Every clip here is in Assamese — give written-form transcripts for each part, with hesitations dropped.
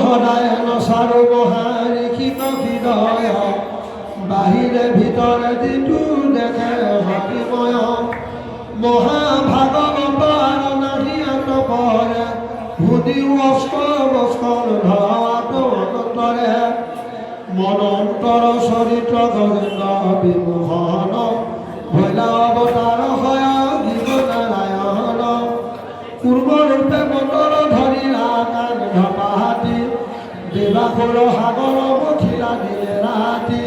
সদায় নচাৰো মহাৰিষিত হৃদয় বাহিৰে ভিতৰে যিটো দেখে ভক্তিময় মহাভাগৱতৰ নাহিয়াত পৰে সুদিও অস্কৰ ধৰাটো অনন্তৰে মনন্তৰ চৰিত্ৰ গজেন্দ্ৰ বিমোহন ভৈলা অৱতাৰ হয় জীৱনাৰায়ণ পূৰ্বৰূপে মন্তৰ ধৰিলা কাণ ধপাহাতী দেৱাসুৰ সাগৰ মথিলা দিলে ৰাতি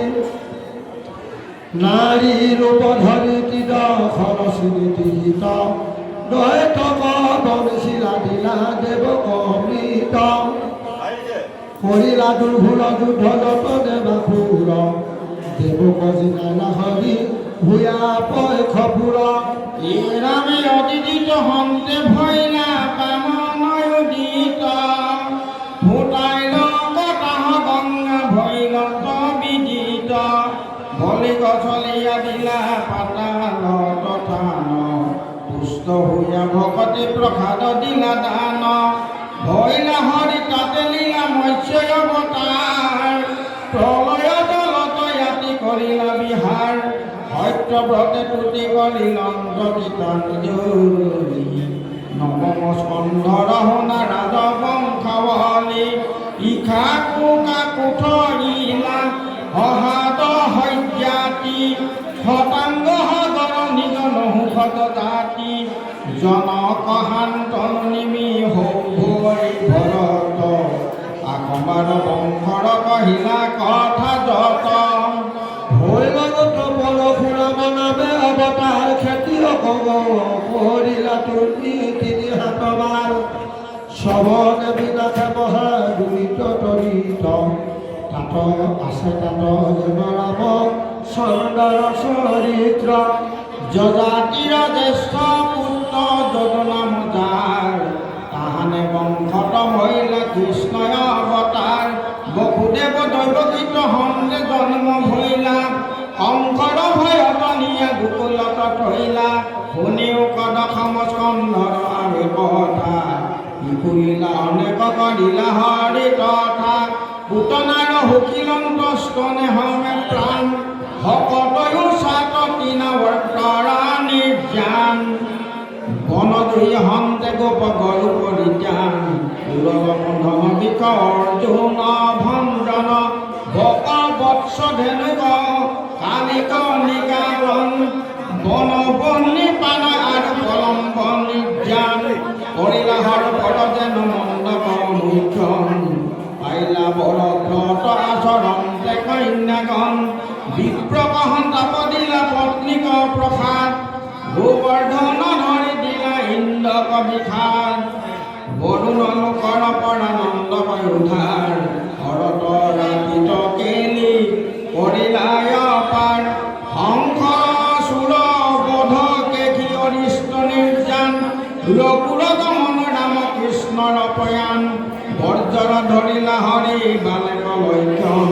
নাৰী ৰূপ ধৰি তিদৰ্শন স্মৃতিহিত দৈতক বনশিলা দিলা দেৱক অমৃত কৰিলা দুৰ্ভুল যুদ্ধ যত দেৱাসুৰ দেৱক জিনালা হৰি ভূয়া পয়খপুৰ ৰামে অতিদিত হন্তে ভৈলা বামনয়োদিত ফুটাই লতাহ গংগা ভৈলত বিদিত বলি গছলিয়া দিলা পাতাল তথান পুষ্ট হইয়া ভকতি প্ৰসাদ দিলা দান ভৈলা হৰি তাতে লীলা মৎস্য অৱতাৰ প্ৰলয় জলত ইয়াতি কৰিলা বিহাৰ সত্যব্ৰতে তুতি কলিলন্ত গীতাঞ্জলি নৱম স্কন্ধৰ শুনা ৰাজবংশাৱলী ইখা কুকা কুঠৰিলা অহাদ সজ্ঞাতি শতাংগ সাগৰ নিগন সুখত জাতি জনক শান্তন নিমি হৈ ভৰত আকমাৰ বংশৰ কহিলা কথা যত ভৈৰৱত পৰশুৰাম নামে অৱতাৰ খেতিয়ক কৰিলা তুমি তিনি হাতবাৰ শ্ৰৱণে বিনাশে মহাদুৰিত তৰিত তাত আছে তাত যেন ৰাম চন্দৰ চৰিত্ৰ যজাতিৰ জ্যেষ্ঠ পুত্ৰ যদুনাম যাৰ তাহানে বংশত মহিলা কৃষ্ণয় অৱতাৰ বসুদেৱ দৈৱকীত হন্তে জন্ম ভৈলা শংকৰ ভয়ত নিয়া গোকুলত থৈলা শুনিও কদখম স্কন্ধৰ আৰু কথা ইকুলিলা অনেক কৰিলা হৰি তথা পুতনাৰ সুখিলন্ত স্তনেহমে প্ৰাণ ভকতয়ো সাত তিনৱৰ্তৰা নিৰ্যান বনদুই হন্তে গোপ গৰু পৰিত্যান পুৰবন্ধন বিষ অৰ্জুন ভঞ্জন বক বৎস ধেনুক কালিক নিগালন বন বন্নি পান আৰু কলম্ব নিৰ্যান কৰিলা হৰ পদ যেন মণ্ডপ মুখ্যন পাইলা বৰব্ৰত আচৰণতে কন্যাগণ বিপ্ৰকহন তাপ দিলা পত্নীক প্ৰসাদ গোবৰ্ধন ধৰি দিলা ইন্দ্ৰক বিখাত বৰুণ লোকৰ পৰানন্দ উদ্ধাৰ শৰত ৰাতিত কেলি কৰিলায় পাৰ হংস সুৰ বধ কেখি অৰিষ্ট নিৰ্যান ৰঘুৰ গমন ৰাম কৃষ্ণৰ প্ৰয়াণ বৰ্জৰ ধৰিলা হৰি বালেক লক্ষণ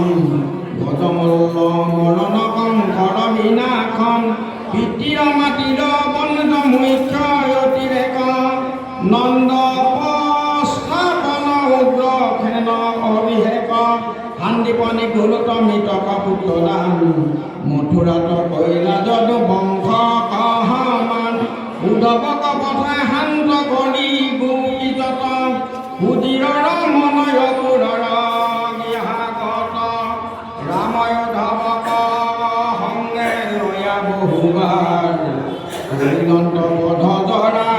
গজমল্ল মৰণ কংকৰ বিনাশন পিতৃৰ মাটিৰ বন্ধ মুখ্য অতিৰেক নন্দ স্থাপন উগ্ৰ খেন অভিষেক শান্তিপনি গুৰুতমিতক পুত্ৰদান মথুৰাত কৈলা যদু বংশ কহমান উদ্ধৱক পঠাই শান্ত কৰি গোপীজত সুধীৰৰ মনয় পুৰৰ গৃহাগত ৰাময় ধৱক সংগে লয়া বহুবাৰ হৰিলন্ত বধ ধৰা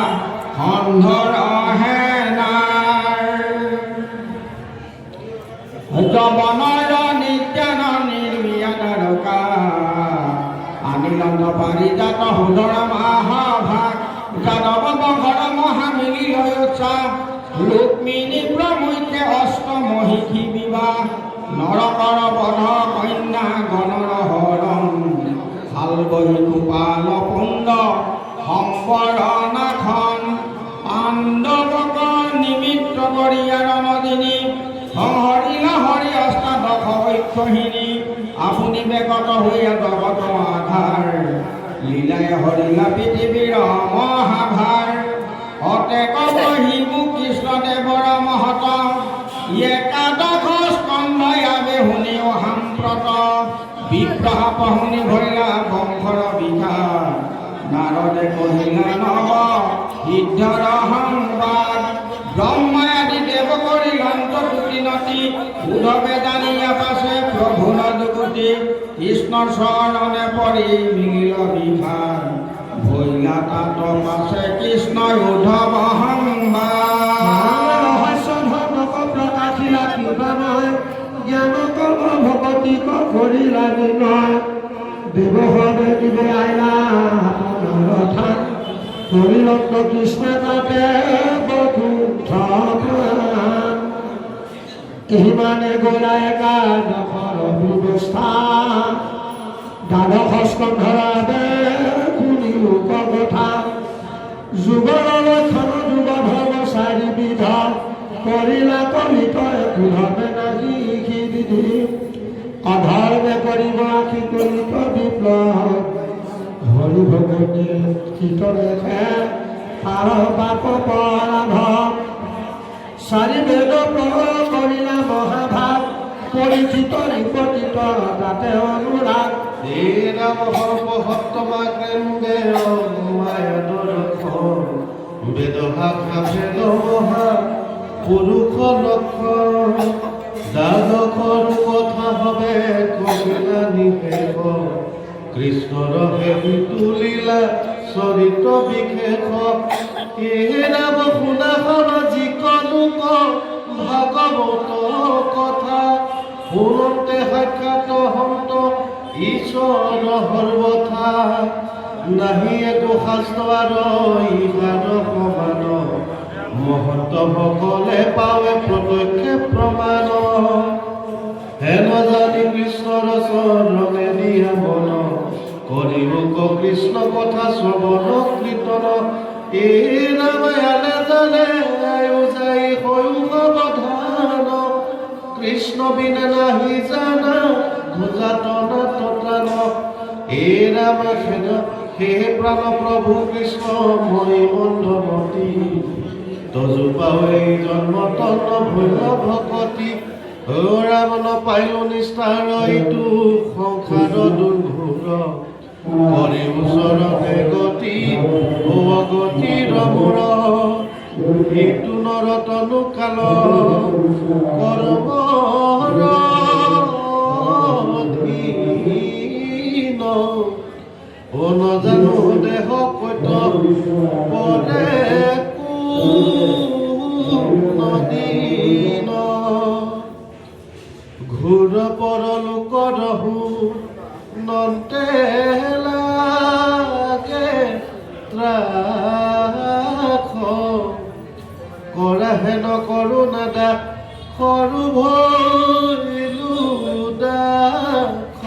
সন্ধৰ হেনাৰ যবনৰ নিত্যান নিৰ্মিয়াদাৰকা আনিলন্ত পাৰিজাত সুধৰ মহাভাগ যাদৱ বংশৰ মহামিলি লয়চা ৰুক্মিণী প্ৰমুখ্যে অষ্টমহিষী বিবাহ নৰকৰ বধ কন্যা গণৰ হৰণ হাল বহি গোপাল পুণ্ড সম্বৰণাখন পাণ্ডৱক নিমিত্ত কৰি ৰণদিনী সংহৰিলা হৰি অষ্টাদশ ঐক্যহীনী আপুনি বেগত হৈয়া জগত আধাৰ লীলাই হৰিলা পৃথিৱীৰ মহাভাৰ অতেক শিবু কৃষ্ণদেৱৰ মহত একাদশ স্কন্ধই আবে শুনিও সাম্প্ৰত বিগ্ৰহ পহুনি ভৈলা বংশৰ বিঘাৰ নাৰদে কহিলা নব সিদ্ধৰ সংবাদ ব্ৰহ্মাই আদি দেৱ কৰি লন্ত কুটিনতি উদ্ধৱে জানিয়া পাছে প্ৰভু নদুকুটি কৃষ্ণৰ চৰণে পৰি মিলিল বিঘাৰ ভৈলা তাত পাছে কৃষ্ণৰ উদ্ধৱ সংবাদ রহস্য ধর্মক প্রকাশিলা কিবা নয় জ্ঞান কর্ম ভগতি করিলা নয় দেব হবে দিবে আইলা আপনার থান করিলত কৃষ্ণ তাতে বধূ এই মানে গোলা একাদশৰ ব্যৱস্থা দ্বাদশ স্কন্ধৰাবে শুনিও কথা যুগৰ লক্ষণ যুগ ধৰ্ম চাৰিবিধ কৰিলা কলিতয় কুধৰ্মে নাহি বিধি অধৰ্মে কৰিব আশী কলিত বিপ্লৱ হৰি ভগৱতী কীৰ্তনেহে তাৰ পাপ পৰাধ চাৰি বেদ প্ৰয়োগ কৰিলা মহাভাৱ পৰিচিত নিপতিত তাতে অনুৰাগ হে ৰাম সৰ্বসত্তমা কেন্দ্ৰে বেদ ভাষা ভেদ মহা পুৰুষ লক্ষণ দ্বাদশৰ কথা হবে কহিলা নিশেষ কৃষ্ণৰ হেৰি তুলিলা চৰিত বিশেষ হে ৰাম শুনাখন যিকোনো ভাগৱত কথা শুনতে সাক্ষাৎ হন্ত ঈশ্বৰ সৰ্বথা নাহি একো শাস্ত্ৰ আৰু ইহাৰ সমান মহন্ত সকলে পাৱে প্ৰত্যক্ষে প্ৰমাণ হেন জানি কৃষ্ণৰ চৰণে দিয়া মন কৰিব কৃষ্ণ কথা শ্ৰৱণ কীৰ্তন এই ৰামায়ণে জানে যাই সয়ুগ বধান কৃষ্ণ বিনে নাহি জানা ভোজাতন ততান হে ৰাম হে প্ৰাণ প্ৰভু কৃষ্ণ মই মন্দমতী তজু পাৱে জন্ম তন্ন ভৈল ভকতি অ ৰাম নাপাইলো নিষ্ঠাৰ ইটো সংসাৰ দুৰ্ঘোৰ কৰে ওচৰতে গতি অগতিৰ মূৰ এইটো নৰতনু কাল কৰ্মৰ অধীন ও নজানো দেহ কৈত পৰে নদীন ঘূৰ পৰলোকৰ নন্তে লাগে ত্ৰাস কৰাহে নকৰো নাদা সৰু ভৈলো দাস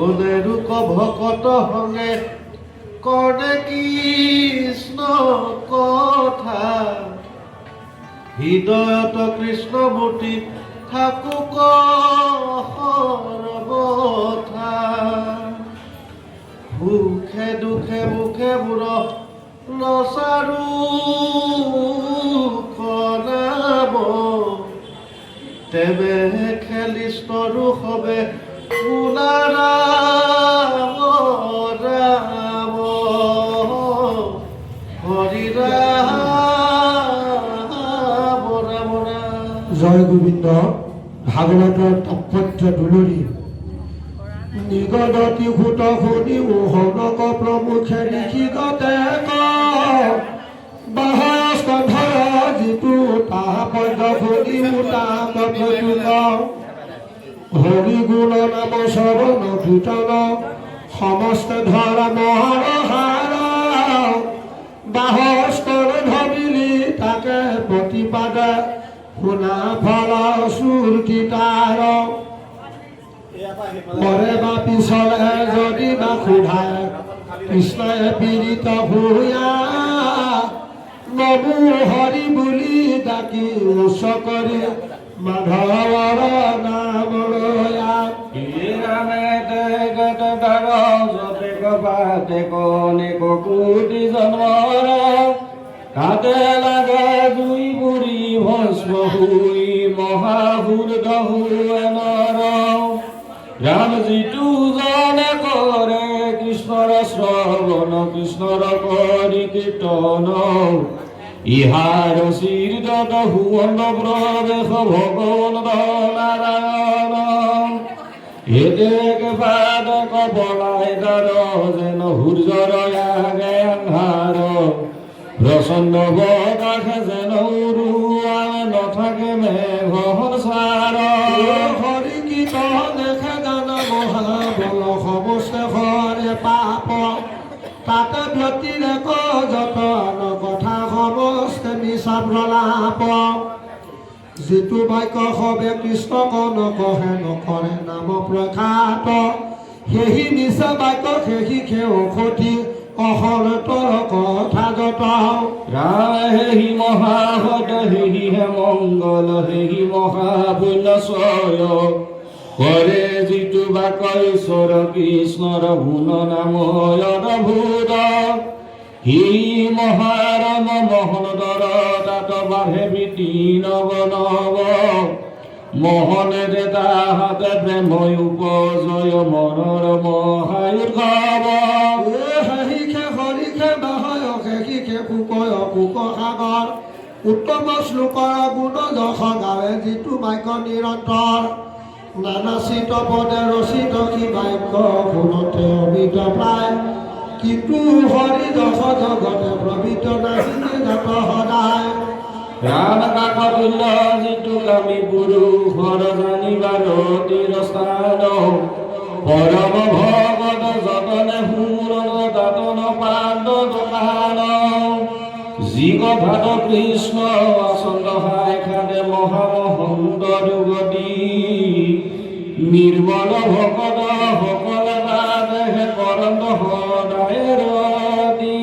ওনেৰুক ভকত সংগে কৰে কৃষ্ণ কথা হৃদয়ত কৃষ্ণ মূৰ্তি থাকুক সৰ্বথা সুখে দুখে মুখে মোৰ নচাৰো নাম তেবে খেলিস্তৰো হবে ৰাম ৰাম হৰি ৰাম ৰাম ৰাম। জয় গোবিন্দ ভাগৱতৰ তাৎপৰ্য দুলৰি নিগদতি সুত শুনি মোহনক প্ৰমুখে লিখিততে বাহস্কন্ধৰ যিটো তাৎপৰ্য শুনি তাক হৰি গুণ নাম শ্ৰৱণ কীৰ্তন সমস্ত ধৰ্মৰ সাৰ বাহস্কৰ ধৰিলি তাকে প্ৰতিপাদে শুনা ফল সুৰতি তাৰ পৰে বা পিছলে যদি বা সোধায় কৃষ্ণই পীড়িত ভূঞা নমো হৰি বুলি ডাকি উচ্চ কৰি মাধৱৰ নাম লয়া ৰামে গত ধৰ যতে কপাতে কণিক কোটি জন্মৰ তাতে লাগে দুই বুঢ়ী ভজ হুই মহাভূৰ্দহু এনৰ ৰাম যিটো জনে কৰে কৃষ্ণৰ শ্ৰৱণ কৃষ্ণৰ কৰি কীৰ্তন ইহাৰ চিৰদত হুৱন প্ৰৱেশ ভগৱন নাৰায়ণ হেদেকে পাদক বলাই দাৰ যেন সূৰ্যৰ আগে আন্ধাৰ প্ৰচণ্ড বতাহ যেন উৰুৱা নথাকে মেঘৰ চাৰ হৰি কীৰ্তন দেখে গান মহাবল সমস্ত হৰে পাপ তাতে ব্যতিৰেক যতন কথা সমস্ত মিছা প্ৰলাপ যিটো বাক্য সবে কৃষ্ণক নকহে নকৰে নাম প্ৰখ্যাত সেহি মিছা বাক্য সেহি খেও সতি অহৰতৰ কথা যত হেহি মহাহত হেহি হে মংগল হেহি মহাপুণ্যশয় কৰে যিটো বাক ঈশ্বৰ কৃষ্ণৰ গুণ নাম অদ্ভুত হি মহাৰম মোহনদৰ তাত বাঢ়ে বৃত্তি নৱ নৱ মোহনে দে তাহাতে প্ৰেম উপজয় মনৰ মহায়ুৰ্গৱ হেহিখে হৰিখে বাহয় সেহিখে কুকয় কুক সাগৰ উত্তম শ্লোকৰ গুণ যশ গাৱে যিটো বাক্য নিৰন্তৰ নানাচিত পদে ৰচিত কি বাক্য শুনতে অমিত প্ৰায় কিন্তু হৰি যশ জগতে প্ৰবিত নাচিতে যত সদায় ৰাম কাকতুল্য যিটো কামি পুৰুষৰ জানিবাৰ তিৰস্থান পৰম ভগত যতনে সুৰন দাতন পাণ্ড দোকান যি কথাত কৃষ্ণ আচন্দ হাই খাদে মহামহন্ত দুগতি নিৰ্মল ভকত সকলে বাদেহে কৰন্ত সদায় ৰতি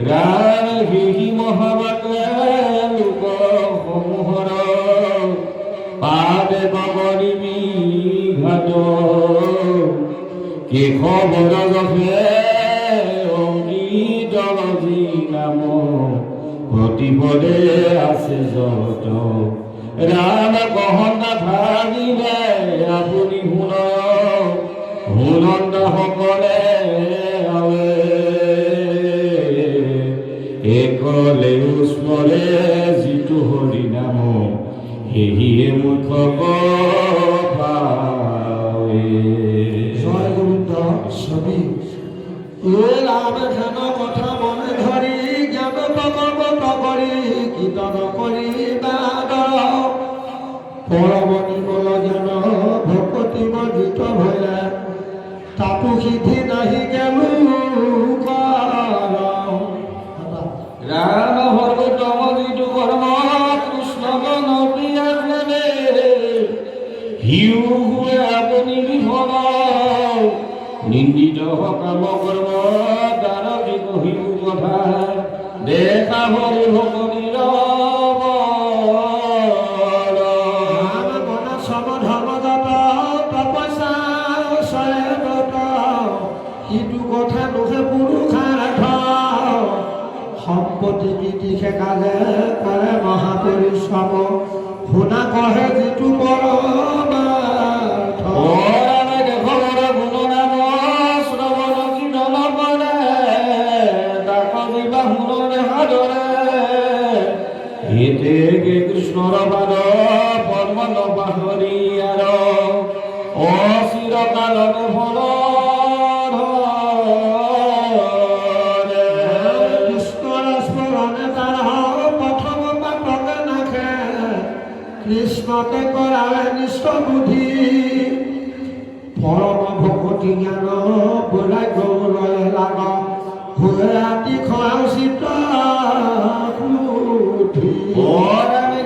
ৰাম হিহি মহাবাকে লোক সমূহৰ পাদে পগৰিবি ঘাট কেশৱৰ যশে অংগীত যি নাম প্ৰতিপদে আছে যত ৰাম কহন্তা ভাগিলে আপুনি শুনন্দ সকলে একলে স্মৰে যিটো হৰি নাম সেহিয়ে মুখ জয় গোবিন্দ ছবি এ ৰাম হেন কথা মনে ধৰি জ্ঞান ভগৱত কৰি কীৰ্তন কৰি বাদৰ পৰম নিৰ্মল জ্ঞান ভকতি বৰ্জিত ভয়া তাতো সিদ্ধি নাহি গেলো ৰাম সৰ্বোত্তম যিটো কৰ্ম কৃষ্ণ প্ৰিয়া হিউ হুৱে আপুনি বিফল নিন্দিত কাম কৰ্ম তাৰ কহিও কথা দেখা হৰি ভকতিৰ তপস্যা সিটো কথা নোহে পুৰুষাৰ্থ সম্পত্তি বিদিশে কাজে কৰে মহাপৰিশ্ৰম শুনা কহে যিটো পৰমাৰ্থ কৃষ্ণৰ পাদ পদ্ম পাহৰি আৰু অচিৰকালতে ফল কৃষ্ণৰ স্মৰণে তাৰ প্ৰথম পাতকে নাখে কৃষ্ণতে কৰালে নিষ্ঠ বুদ্ধি পৰম ভকতি জ্ঞান বৈৰাগ্যলৈ লাগ হৈ ৰাতি খোৱা চিত্ৰ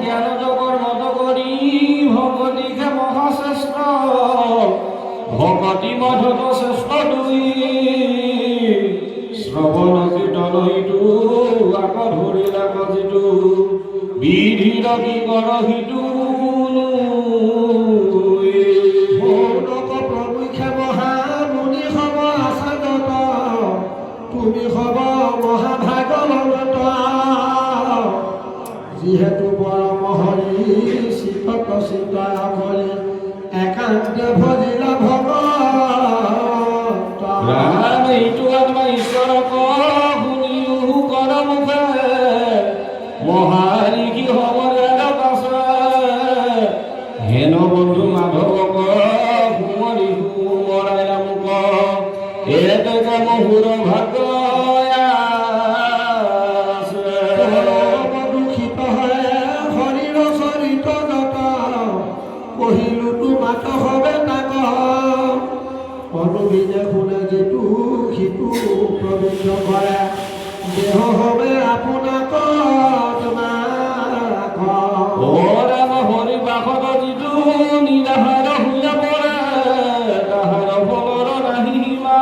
জ্ঞান জগৰ মত কৰি ভকতিকে মহাশ্ৰেষ্ঠ ভকতি মধত শ্ৰেষ্ঠ দুই শ্ৰৱণ কীৰ্তন ইটো আক ধৰিলা যিটো বিধিৰ কি কৰ সিটো প্ৰমুখে মহা মুনি হব আচাৰ্যত তুমি হব মহাভাগৱত যিহেতু পৰম চিন্তায় কৰি একান্তে ভজিলা ভগত ৰাম এইটো আত্মা ঈশ্বৰক শুনিও কৰ মুখে মহাৰিষি সমৰেৰ পাছে হেন বন্ধু মাধৱক সুমৰি সুমৰাই আমুক এতেকে মহুৰ ভাগ্য দূষিত হয় শৰীৰ চৰিত যত কহিলোতো মাত হবে তাক অনুবিনে শুনে যিটো সিটো প্ৰবৃদ্ধ কৰে দেহ হবে আপোনাক তোমাক ৰাম হৰি বাসত যিটো নিৰাহাৰ শুনা পৰে তাহাৰ ফলৰ নাহি সীমা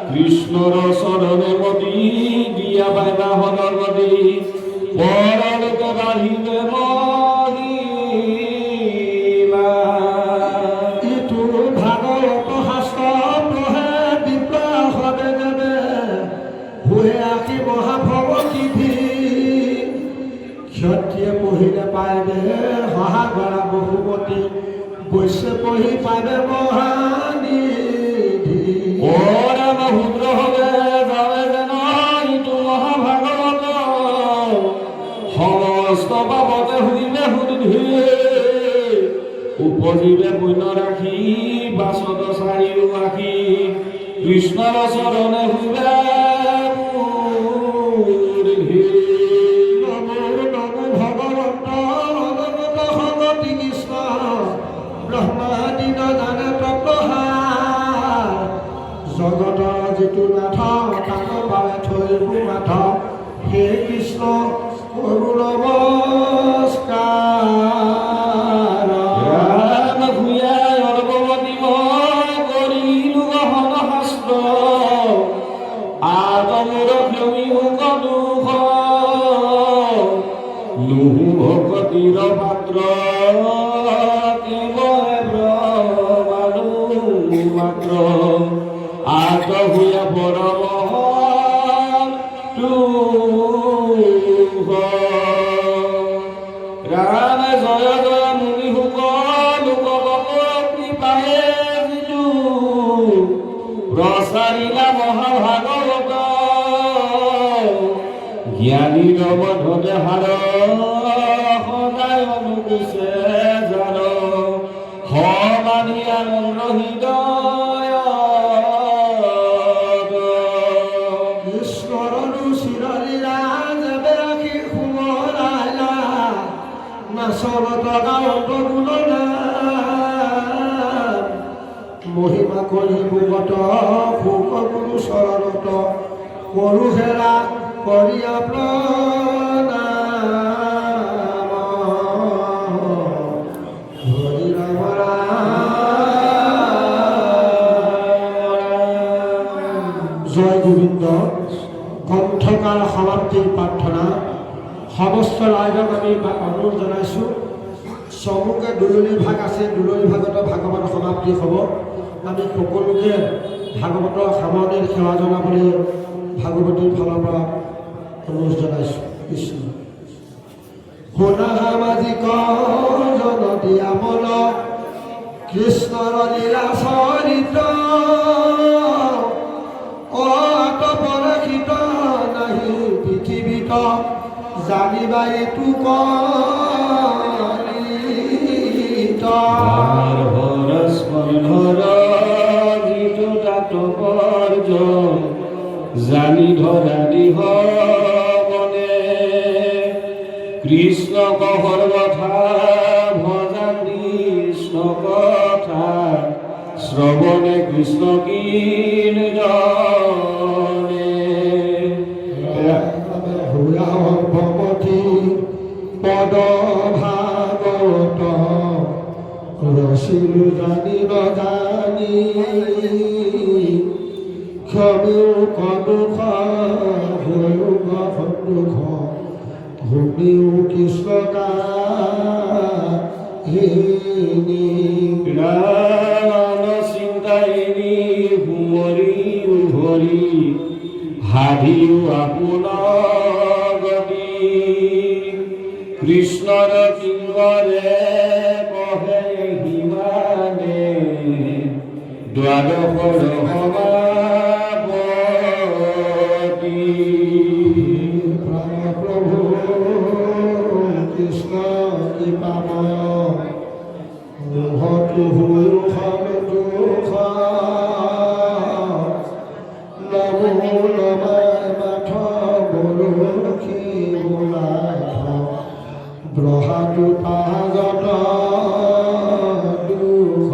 কৃষ্ণৰ চৰণে মতি দিয়া পাইবা হনৰ গতি পৰলোকে বাঢ়িবে মহিমা ইটো ভাগৱত শাস্ত্ৰ পঢ়ে বিপ্ৰাসতে যাবে ভুৱে আশী মহাভৱতিথি ক্ষত্ৰিয়ে পঢ়িলে পাইবে সহাগৰা বহুমতী বৈশ্য পঢ়ি পাইবে মহানিধি ৰাম শূদ্ৰ হবে যাবে যেন ইটো মহাভাগৱত সমস্ত পাপতে শুনিলে সুধি উপজিবে পুণ্য ৰাখি বাছত চাৰিও আশী কৃষ্ণৰ চৰণে শুইবে নমো নমো ভগৱন্ত অনন্ত সংগতি কৃষ্ণ ব্ৰহ্মাদি জানে তত্ত্বসাৰ জগতৰ যিটো নাথ তাক পালে থৈব নাথ হে কৃষ্ণ কৰো নমস্কাৰ ৰাম ভূঞাই অৰ্বতী কৰিলো গহন শাস্ত্ৰ আতমূৰ ক্ষমি মুখ দুখ নুহু ভকতিৰ পাত্ৰ কেৱল ব্ৰহ্মাণু মাত্ৰ আত ভূঞা পৰম ৰাম জয় জয় মুনি শুক লোক কৃপায়ে যিটো প্ৰচাৰিলা মহাভাগৱত জ্ঞানীৰ মধতে হাৰ সদায় অনুকূছে জান সমানি আনন্দ হৃদয় ঈশ্বৰৰো চিৰলীলা যেবে আশী সুমৰাইলা নাচনত গাঁৱত গুণনাম মহিমা কৰি ভূগত সুখ গুৰু চৰণত কৰো হেৰা কৰিয়া প্ৰণাম হৰি ৰাম জয় গোবিন্দ গ্ৰন্থকাৰ সমাপ্তিৰ প্ৰাৰ্থনা সমস্ত ৰাইজক আমি অনুৰোধ জনাইছোঁ চমুকে দুলনি ভাগ আছে দুলনি ভাগত ভাগৱত সমাপ্তি হ'ব আমি সকলোকে ভাগৱতৰ সামৰণিৰ সেৱা জনাবলৈ ভাগৱতীৰ ফালৰ পৰা অনুৰোধ জনাইছোঁ কৃষ্ণ শুনা সামাজিক জন দিয়া মন কৃষ্ণৰ লীলা চৰিত অতপৰক্ষিত নাহি পৃথিৱীত জানিবা এইটো কলিত যিটো তাৎপৰ্য জানি ধৰা দিহ মনে কৃষ্ণ কহৰ কথা ভজা কৃষ্ণ কথা শ্ৰৱণে কৃষ্ণ কিন ভগৱতী পদ ভাগৱত ৰচিলো জানি নজানি ক্ষমিও কদুখ হৈও সন্মুখ শুনিও কৃষ্ণ কাহিনী ৰাম চিন্তাইনী সুমৰি উভৰি হাধিও আপোনাৰ গতি কৃষ্ণৰ কিংগৰে কহে হিমানে দ্বাদশৰ সমাপতি প্ৰভু কৃষ্ণ কৃপাময় মোহটো নমো নমায় মাথ বৰষী বোলাই ব্ৰহাটো পাগত দুখ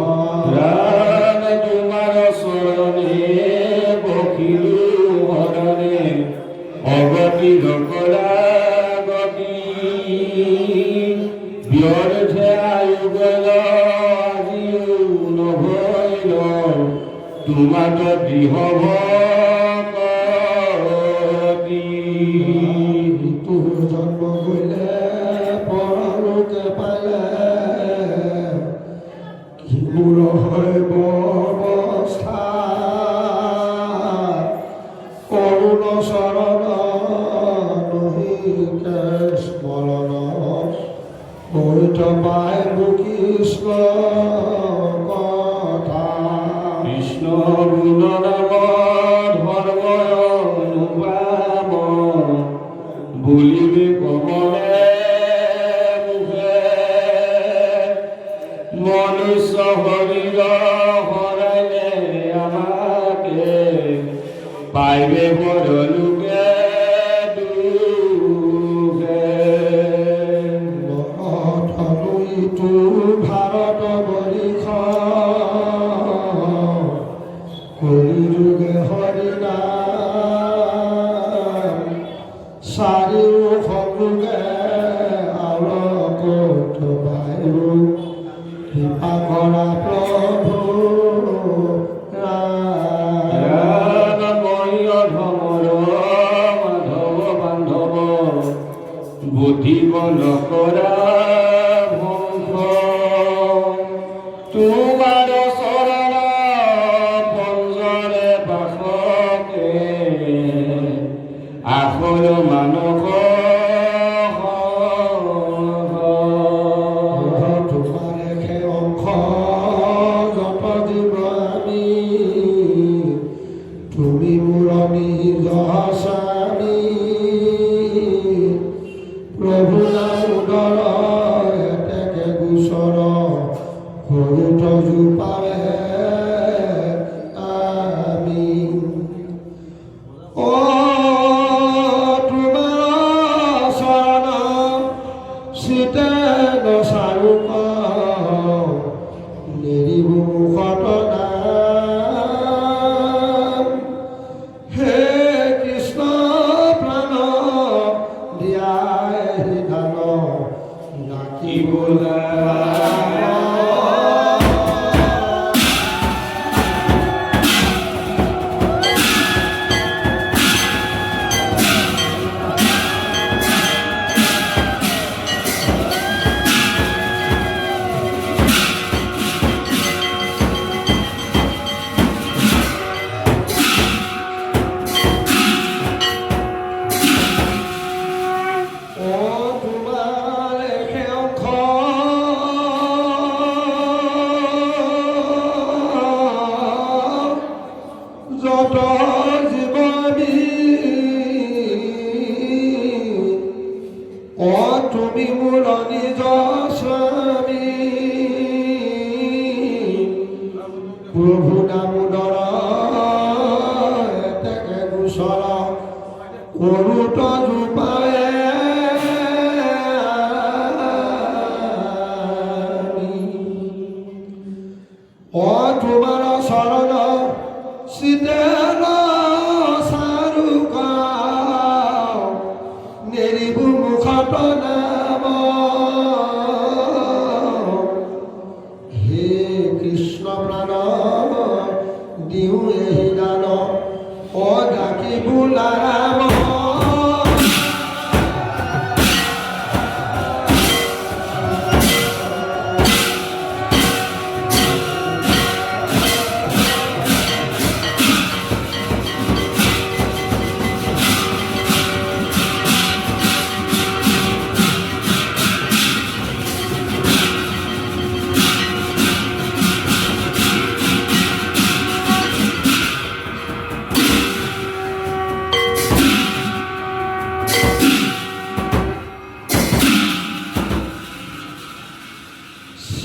ৰাম তোমাৰ চৰণে বখিলো হৰণে অগতি নকৰা গতি ব্যৰ্থে আয়ুগল আজিও নহৈল তোমাক দৃঢ় ভকতি তোৰ জন্ম কৰিলে পৰলোকে পালে কিমূৰ হয় বৰৱস্থা কৰুণ চৰণ নহিকে স্মৰণ কৈত পাই কৃষ্ণ কথা কৃষ্ণ গুণ নাম ধৰ্ম অনুপাম বুলিবে কমলে মুখে মনুষ্য শৰীৰ হৰাইলে আমাকে পাইবে বৰলোকে দুখে নথনুইটো ভাৰত বৰিষ কলিযুগে হৰিনাম চাৰিও সলোকে আলোকত বায়ু কৃপা কৰা প্ৰভু ৰাম ৰামময় ধমৰ মাধৱ বান্ধৱ বুদ্ধিব নকৰা ভংস তোমাৰ চৰণ পঞ্জৰে বাসকে আখৰ মানস তোমাৰে সেই অংশ যত জীৱ আমি তুমি মোৰ নিজ স্বামী প্ৰভু নাম উদৰ এতেকে গোচৰ সৰুত জোপাৰে আমি তোমাৰ চৰণ চিতে নচাৰুক নেৰিব মুখত নাম হে কৃষ্ণ প্ৰাণ দিয়াই ধান ৰাখিবলৈ যত জীৱনী তুমি মোৰ নিজ স্বামী প্ৰভু নামোদৰ এতেকে গোচৰ সৰুত জোপাৰে তোমাৰ চৰণ চিতেন চাৰুক নেৰিব মুখত নাম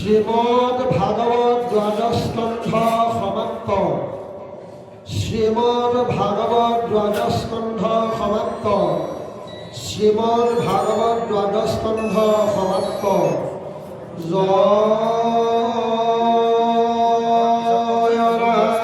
শ্রীমদ ভাগবত দ্বাদশ স্কন্ধ সমাপ্ত। শ্রীমদ ভাগবত দ্বাদশ স্কন্ধ সমাপ্ত। শ্রীমদ ভাগবত দ্বাদশ স্কন্ধ সমাপ্ত। জয় রাম।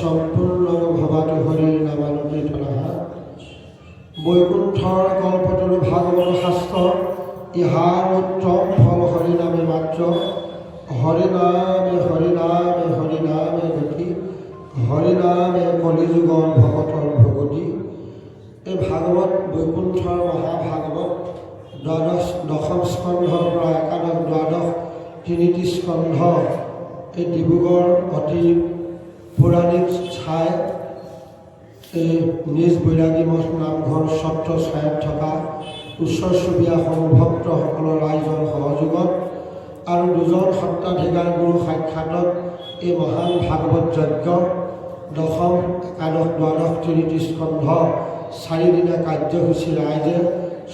সম্পূর্ণ ভবাতু হৰিৰ নামানুতি তলাহা বৈকুণ্ঠৰ কল্পতৰু ভাগৱত শাস্ত্ৰ ইহাৰ উত্তম ফল হৰিনামে মাত্ৰ হৰিনামে হৰিনামে হৰিনামে গতি হৰিনামে কলিযুগৰ ভকতৰ ভগতি। এই ভাগৱত বৈকুণ্ঠৰ মহাভাগৱত দশম স্কন্ধৰ পৰা একাদশ দ্বাদশ তিনিটি স্কন্ধ এই ডিব্ৰুগড় অতি পৌৰাণিক ঠাই এই নিজ বৈৰাগী মঠ নামঘৰ সত্ৰ ছায়াত থকা ওচৰ চুবুৰীয়াসমূহ ভক্তসকলৰ ৰাইজৰ সহযোগত আৰু দুজন সত্ৰাধিকাৰ গুৰু সাক্ষাতত এই মহান ভাগৱত যজ্ঞ দশম একাদশ দ্বাদশ তিনিটি স্কন্ধ চাৰিদিনীয়া কাৰ্যসূচী ৰাইজে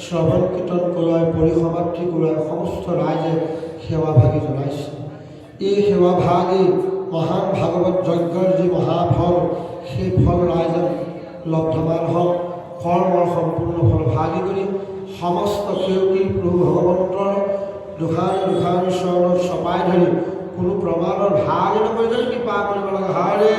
শ্ৰৱণ কীৰ্তন কৰোৱাই পৰিসমাপ্তি কৰোৱাই সমস্ত ৰাইজে সেৱাভাগী জনাইছে। এই সেৱাভাগী মহান ভাগৱত যজ্ঞৰ যি মহাফল সেই ফল ৰাইজে লব্ধমান হওক কৰ্মৰ সম্পূৰ্ণ ফল ভাগি কৰি সমস্ত সেউকী প্ৰভু ভগৱন্তৰ দুখান চৰণত চপাই ধৰি কোনো প্ৰমাণৰ ভাগ নকৰি যদি কৃপা কৰিব লাগে। হৰে